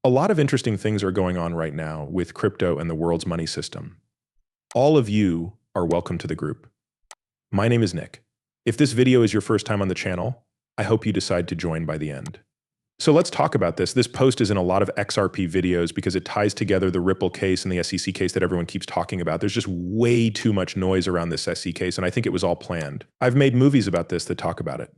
A lot of interesting things are going on right now with crypto and the world's money system. All of you are welcome to the group. My name is Nick. If this video is your first time on the channel, I hope you decide to join by the end. So let's talk about this. This post is in a lot of XRP videos because it ties together the Ripple case and the SEC case that everyone keeps talking about. There's just way too much noise around this SEC case, and I think it was all planned. I've made movies about this that talk about it.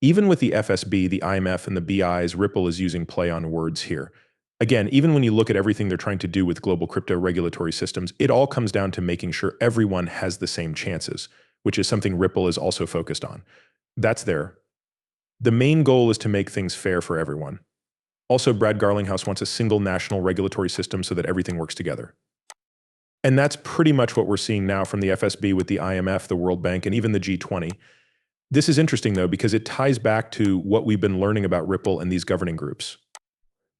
Even with the FSB, the IMF, and the BIs, Ripple is using play on words here. Again, even when you look at everything they're trying to do with global crypto regulatory systems, it all comes down to making sure everyone has the same chances, which is something Ripple is also focused on. That's there. The main goal is to make things fair for everyone. Also, Brad Garlinghouse wants a single national regulatory system so that everything works together. And that's pretty much what we're seeing now from the FSB with the IMF, the World Bank, and even the G20. This is interesting, though, because it ties back to what we've been learning about Ripple and these governing groups.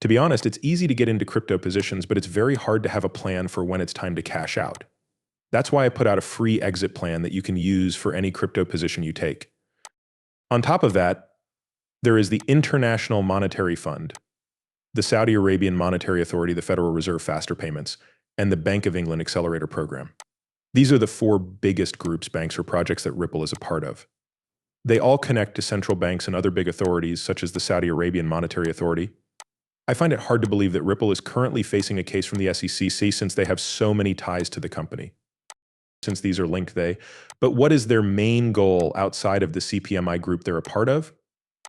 To be honest, it's easy to get into crypto positions, but it's very hard to have a plan for when it's time to cash out. That's why I put out a free exit plan that you can use for any crypto position you take. On top of that, there is the International Monetary Fund, the Saudi Arabian Monetary Authority, the Federal Reserve Faster Payments, and the Bank of England Accelerator Program. These are the four biggest groups, banks, or projects that Ripple is a part of. They all connect to central banks and other big authorities, such as the Saudi Arabian Monetary Authority. I find it hard to believe that Ripple is currently facing a case from the SEC since they have so many ties to the company. Since these are linked, but what is their main goal outside of the CPMI group they're a part of?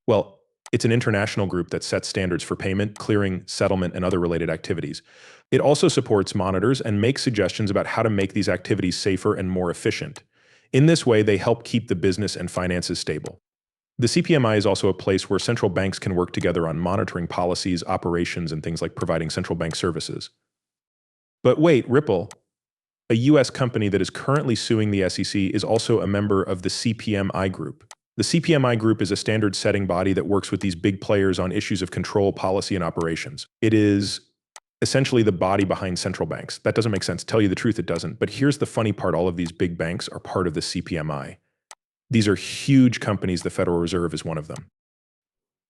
Well, it's an international group that sets standards for payment, clearing, settlement, and other related activities. It also supports monitors and makes suggestions about how to make these activities safer and more efficient. In this way, they help keep the business and finances stable. The CPMI is also a place where central banks can work together on monitoring policies, operations, and things like providing central bank services. But wait, Ripple, a US company that is currently suing the SEC, is also a member of the CPMI group. The CPMI group is a standard-setting body that works with these big players on issues of control, policy, and operations. It is essentially the body behind central banks. That doesn't make sense. Tell you the truth, it doesn't. But here's the funny part. All of these big banks are part of the CPMI. These are huge companies. The Federal Reserve is one of them.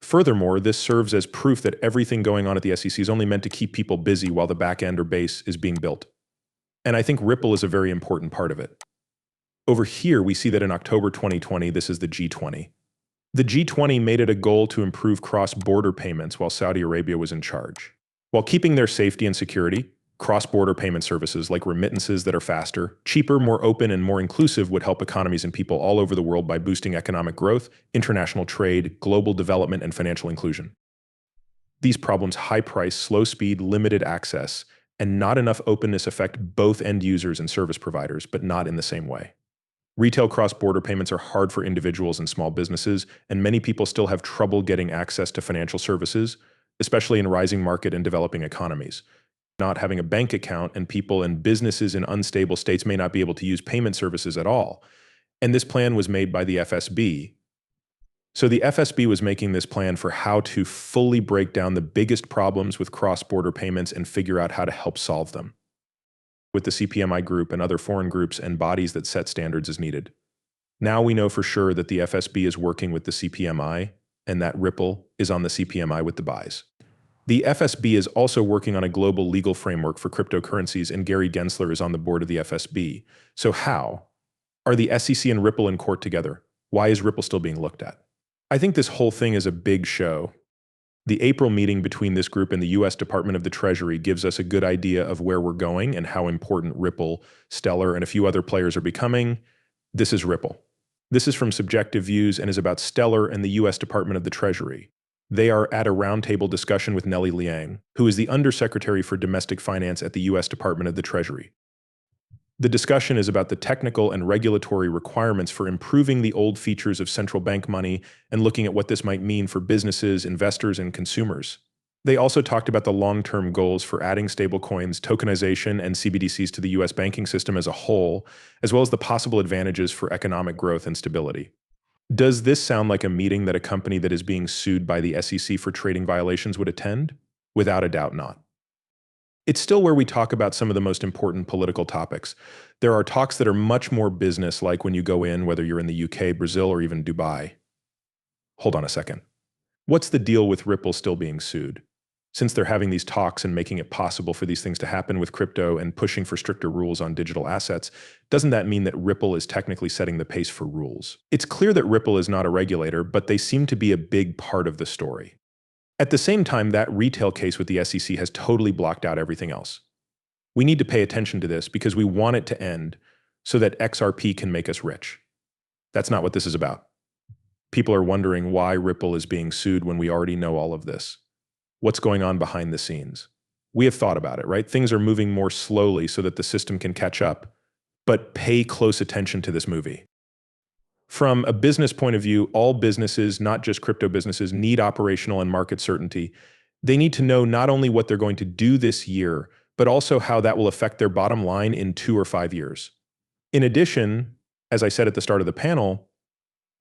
Furthermore, this serves as proof that everything going on at the SEC is only meant to keep people busy while the back end or base is being built. And I think Ripple is a very important part of it. Over here, we see that in October 2020, this is the G20. The G20 made it a goal to improve cross-border payments while Saudi Arabia was in charge. While keeping their safety and security, cross-border payment services like remittances that are faster, cheaper, more open, and more inclusive would help economies and people all over the world by boosting economic growth, international trade, global development, and financial inclusion. These problems, high price, slow speed, limited access, and not enough openness affect both end users and service providers, but not in the same way. Retail cross-border payments are hard for individuals and small businesses, and many people still have trouble getting access to financial services, especially in rising market and developing economies. Not having a bank account, and people and businesses in unstable states may not be able to use payment services at all. And this plan was made by the FSB. So the FSB was making this plan for how to fully break down the biggest problems with cross-border payments and figure out how to help solve them, with the CPMI group and other foreign groups and bodies that set standards as needed. Now we know for sure that the FSB is working with the CPMI and that Ripple is on the CPMI with the buys. The FSB is also working on a global legal framework for cryptocurrencies, and Gary Gensler is on the board of the FSB. So how are the SEC and Ripple in court together? Why is Ripple still being looked at? I think this whole thing is a big show. The April meeting between this group and the US Department of the Treasury gives us a good idea of where we're going and how important Ripple, Stellar, and a few other players are becoming. This is Ripple. This is from Subjective Views and is about Stellar and the US Department of the Treasury. They are at a roundtable discussion with Nellie Liang, who is the Undersecretary for Domestic Finance at the US Department of the Treasury. The discussion is about the technical and regulatory requirements for improving the old features of central bank money and looking at what this might mean for businesses, investors, and consumers. They also talked about the long-term goals for adding stablecoins, tokenization, and CBDCs to the US banking system as a whole, as well as the possible advantages for economic growth and stability. Does this sound like a meeting that a company that is being sued by the SEC for trading violations would attend? Without a doubt not. It's still where we talk about some of the most important political topics. There are talks that are much more business-like when you go in, whether you're in the UK, Brazil, or even Dubai. Hold on a second. What's the deal with Ripple still being sued? Since they're having these talks and making it possible for these things to happen with crypto and pushing for stricter rules on digital assets, doesn't that mean that Ripple is technically setting the pace for rules? It's clear that Ripple is not a regulator, but they seem to be a big part of the story. At the same time, that retail case with the SEC has totally blocked out everything else. We need to pay attention to this because we want it to end so that XRP can make us rich. That's not what this is about. People are wondering why Ripple is being sued when we already know all of this. What's going on behind the scenes? We have thought about it, right? Things are moving more slowly so that the system can catch up, but pay close attention to this movie. From a business point of view, all businesses, not just crypto businesses, need operational and market certainty. They need to know not only what they're going to do this year, but also how that will affect their bottom line in 2 or 5 years. In addition, as I said at the start of the panel,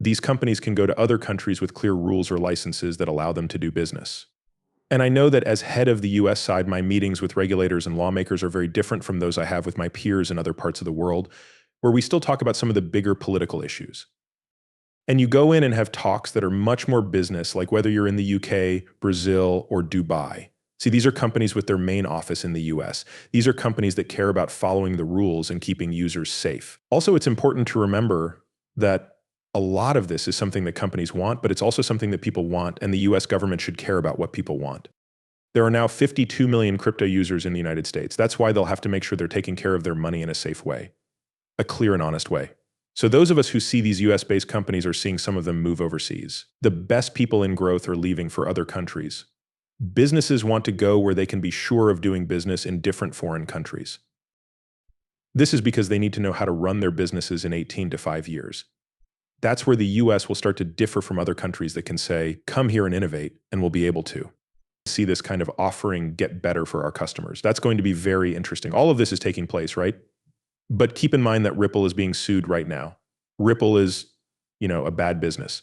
these companies can go to other countries with clear rules or licenses that allow them to do business. And I know that as head of the US side, my meetings with regulators and lawmakers are very different from those I have with my peers in other parts of the world, where we still talk about some of the bigger political issues. And you go in and have talks that are much more business, like whether you're in the UK, Brazil, or Dubai. See, these are companies with their main office in the US. These are companies that care about following the rules and keeping users safe. Also, it's important to remember that a lot of this is something that companies want, but it's also something that people want, and the US government should care about what people want. There are now 52 million crypto users in the United States. That's why they'll have to make sure they're taking care of their money in a safe way, a clear and honest way. So those of us who see these US-based companies are seeing some of them move overseas. The best people in growth are leaving for other countries. Businesses want to go where they can be sure of doing business in different foreign countries. This is because they need to know how to run their businesses in 18 to 5 years. That's where the US will start to differ from other countries that can say, come here and innovate, and we'll be able to see this kind of offering get better for our customers. That's going to be very interesting. All of this is taking place, right? But keep in mind that Ripple is being sued right now. Ripple is, a bad business.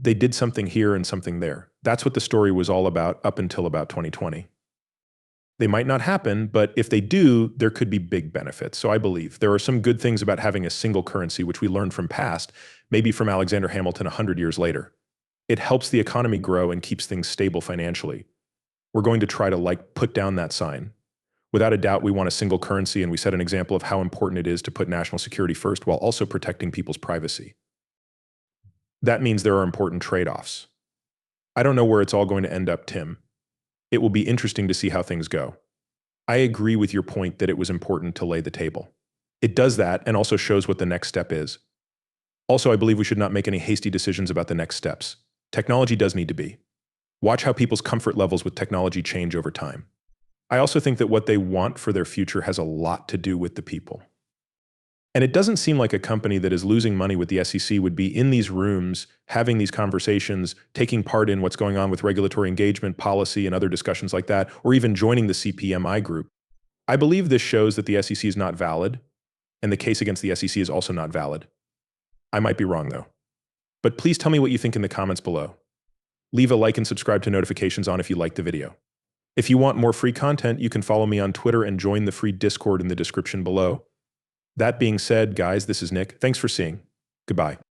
They did something here and something there. That's what the story was all about up until about 2020. They might not happen, but if they do, there could be big benefits. So I believe there are some good things about having a single currency, which we learned from past, maybe from Alexander Hamilton 100 years later. It helps the economy grow and keeps things stable financially. We're going to try to put down that sign. Without a doubt, we want a single currency, and we set an example of how important it is to put national security first while also protecting people's privacy. That means there are important trade-offs. I don't know where it's all going to end up, Tim. It will be interesting to see how things go. I agree with your point that it was important to lay the table. It does that and also shows what the next step is. Also, I believe we should not make any hasty decisions about the next steps. Technology does need to be. Watch how people's comfort levels with technology change over time. I also think that what they want for their future has a lot to do with the people. And it doesn't seem like a company that is losing money with the SEC would be in these rooms, having these conversations, taking part in what's going on with regulatory engagement, policy, and other discussions like that, or even joining the CPMI group. I believe this shows that the SEC is not valid, and the case against the SEC is also not valid. I might be wrong, though. But please tell me what you think in the comments below. Leave a like and subscribe to notifications on if you liked the video. If you want more free content, you can follow me on Twitter and join the free Discord in the description below. That being said, guys, this is Nick. Thanks for seeing. Goodbye.